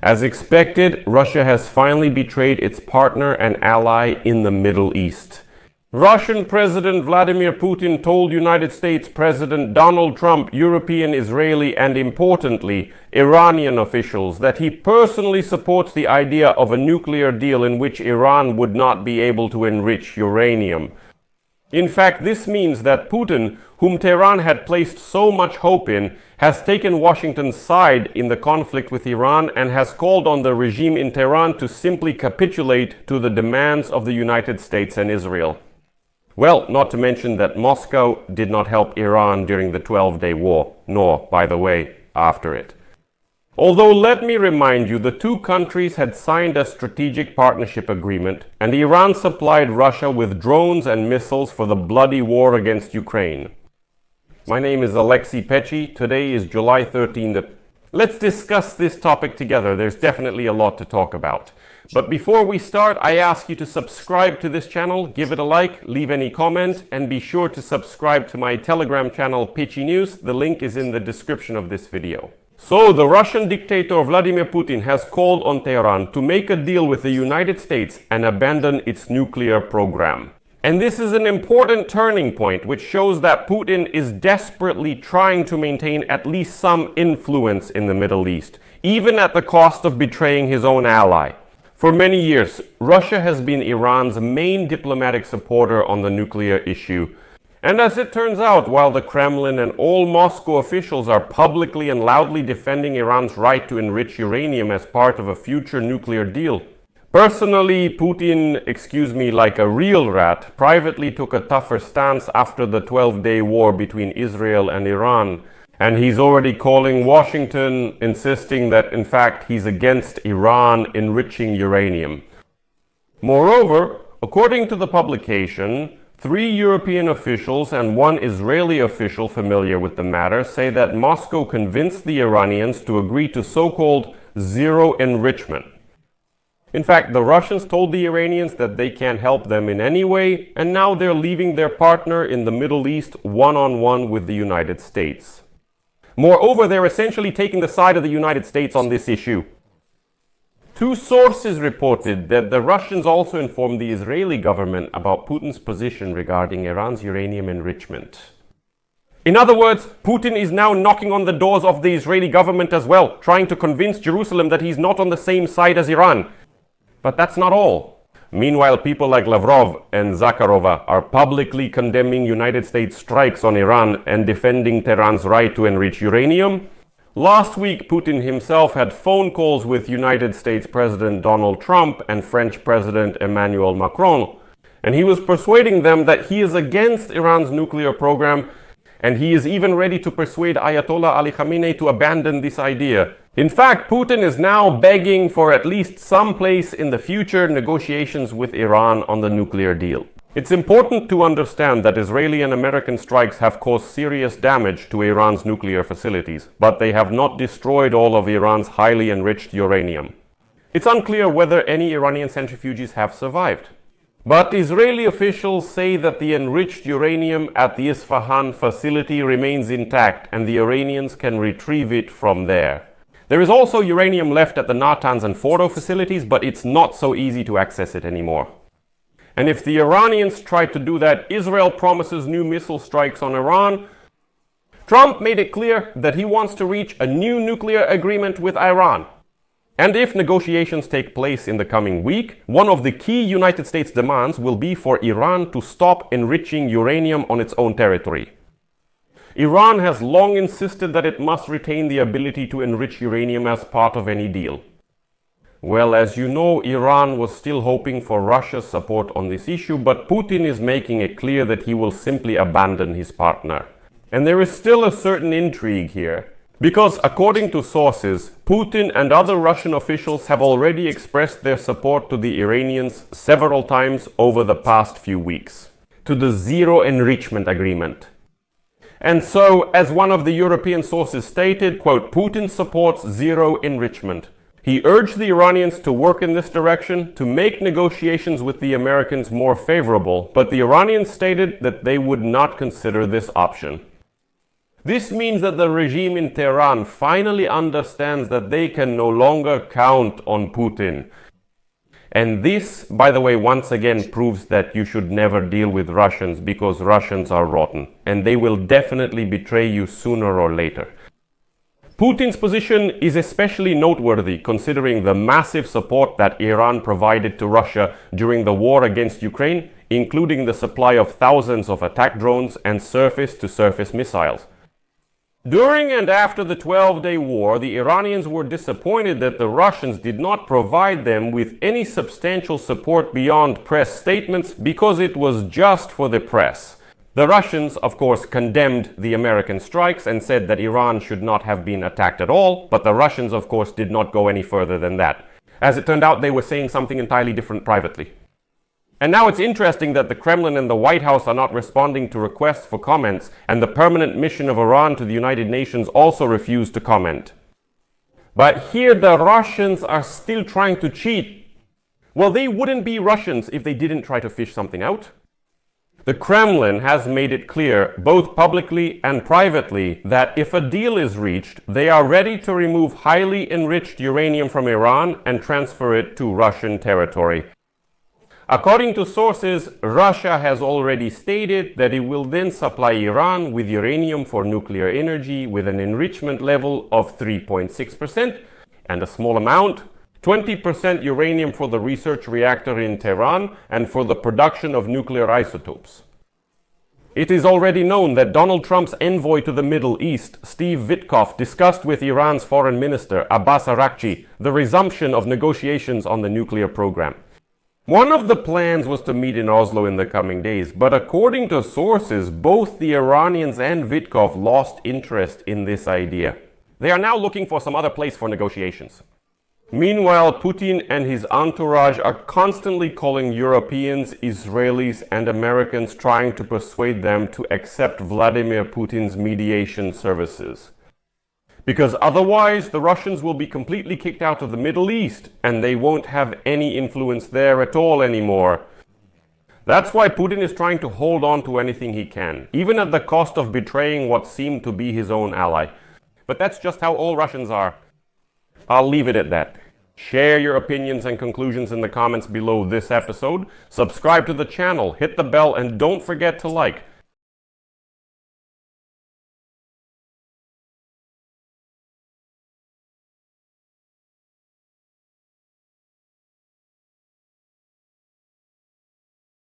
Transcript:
As expected, Russia has finally betrayed its partner and ally in the Middle East. Russian President Vladimir Putin told United States President Donald Trump, European, Israeli, and importantly, Iranian officials that he personally supports the idea of a nuclear deal in which Iran would not be able to enrich uranium. In fact, this means that Putin, whom Tehran had placed so much hope in, has taken Washington's side in the conflict with Iran and has called on the regime in Tehran to simply capitulate to the demands of the United States and Israel. Well, not to mention that Moscow did not help Iran during the 12-day war, nor, by the way, after it. Although, let me remind you, the two countries had signed a strategic partnership agreement, and Iran supplied Russia with drones and missiles for the bloody war against Ukraine. My name is Alexei Pechi. Today is July 13th. Let's discuss this topic together. There's definitely a lot to talk about. But before we start, I ask you to subscribe to this channel, give it a like, leave any comment, and be sure to subscribe to my Telegram channel, Pechi News. The link is in the description of this video. So, the Russian dictator Vladimir Putin has called on Tehran to make a deal with the United States and abandon its nuclear program. And this is an important turning point, which shows that Putin is desperately trying to maintain at least some influence in the Middle East, even at the cost of betraying his own ally. For many years, Russia has been Iran's main diplomatic supporter on the nuclear issue. And as it turns out, while the Kremlin and all Moscow officials are publicly and loudly defending Iran's right to enrich uranium as part of a future nuclear deal, personally, Putin, like a real rat, privately took a tougher stance after the 12-day war between Israel and Iran. And he's already calling Washington, insisting that, in fact, he's against Iran enriching uranium. Moreover, according to the publication, 3 European officials and 1 Israeli official familiar with the matter say that Moscow convinced the Iranians to agree to so-called zero enrichment. In fact, the Russians told the Iranians that they can't help them in any way, and now they're leaving their partner in the Middle East one-on-one with the United States. Moreover, they're essentially taking the side of the United States on this issue. 2 sources reported that the Russians also informed the Israeli government about Putin's position regarding Iran's uranium enrichment. In other words, Putin is now knocking on the doors of the Israeli government as well, trying to convince Jerusalem that he's not on the same side as Iran. But that's not all. Meanwhile, people like Lavrov and Zakharova are publicly condemning United States strikes on Iran and defending Tehran's right to enrich uranium. Last week, Putin himself had phone calls with United States President Donald Trump and French President Emmanuel Macron, and he was persuading them that he is against Iran's nuclear program, and he is even ready to persuade Ayatollah Ali Khamenei to abandon this idea. In fact, Putin is now begging for at least some place in the future negotiations with Iran on the nuclear deal. It's important to understand that Israeli and American strikes have caused serious damage to Iran's nuclear facilities, but they have not destroyed all of Iran's highly enriched uranium. It's unclear whether any Iranian centrifuges have survived. But Israeli officials say that the enriched uranium at the Isfahan facility remains intact and the Iranians can retrieve it from there. There is also uranium left at the Natanz and Fordo facilities, but it's not so easy to access it anymore. And if the Iranians try to do that, Israel promises new missile strikes on Iran. Trump made it clear that he wants to reach a new nuclear agreement with Iran. And if negotiations take place in the coming week, one of the key United States demands will be for Iran to stop enriching uranium on its own territory. Iran has long insisted that it must retain the ability to enrich uranium as part of any deal. Well, as you know, Iran was still hoping for Russia's support on this issue, but Putin is making it clear that he will simply abandon his partner. And there is still a certain intrigue here, because according to sources, Putin and other Russian officials have already expressed their support to the Iranians several times over the past few weeks, to the zero enrichment agreement. And so, as one of the European sources stated, quote, Putin supports zero enrichment. He urged the Iranians to work in this direction to make negotiations with the Americans more favorable, but the Iranians stated that they would not consider this option. This means that the regime in Tehran finally understands that they can no longer count on Putin. And this, by the way, once again proves that you should never deal with Russians, because Russians are rotten and they will definitely betray you sooner or later. Putin's position is especially noteworthy considering the massive support that Iran provided to Russia during the war against Ukraine, including the supply of thousands of attack drones and surface-to-surface missiles. During and after the 12-day war, the Iranians were disappointed that the Russians did not provide them with any substantial support beyond press statements because it was just for the press. The Russians, of course, condemned the American strikes and said that Iran should not have been attacked at all, but the Russians, of course, did not go any further than that. As it turned out, they were saying something entirely different privately. And now it's interesting that the Kremlin and the White House are not responding to requests for comments, and the permanent mission of Iran to the United Nations also refused to comment. But here the Russians are still trying to cheat. Well, they wouldn't be Russians if they didn't try to fish something out. The Kremlin has made it clear, both publicly and privately, that if a deal is reached, they are ready to remove highly enriched uranium from Iran and transfer it to Russian territory. According to sources, Russia has already stated that it will then supply Iran with uranium for nuclear energy with an enrichment level of 3.6% and a small amount, 20% uranium for the research reactor in Tehran and for the production of nuclear isotopes. It is already known that Donald Trump's envoy to the Middle East, Steve Witkoff, discussed with Iran's foreign minister, Abbas Araghchi, the resumption of negotiations on the nuclear program. One of the plans was to meet in Oslo in the coming days, but according to sources, both the Iranians and Witkoff lost interest in this idea. They are now looking for some other place for negotiations. Meanwhile, Putin and his entourage are constantly calling Europeans, Israelis, and Americans, trying to persuade them to accept Vladimir Putin's mediation services. Because otherwise, the Russians will be completely kicked out of the Middle East, and they won't have any influence there at all anymore. That's why Putin is trying to hold on to anything he can, even at the cost of betraying what seemed to be his own ally. But that's just how all Russians are. I'll leave it at that. Share your opinions and conclusions in the comments below this episode. Subscribe to the channel, hit the bell, and don't forget to like.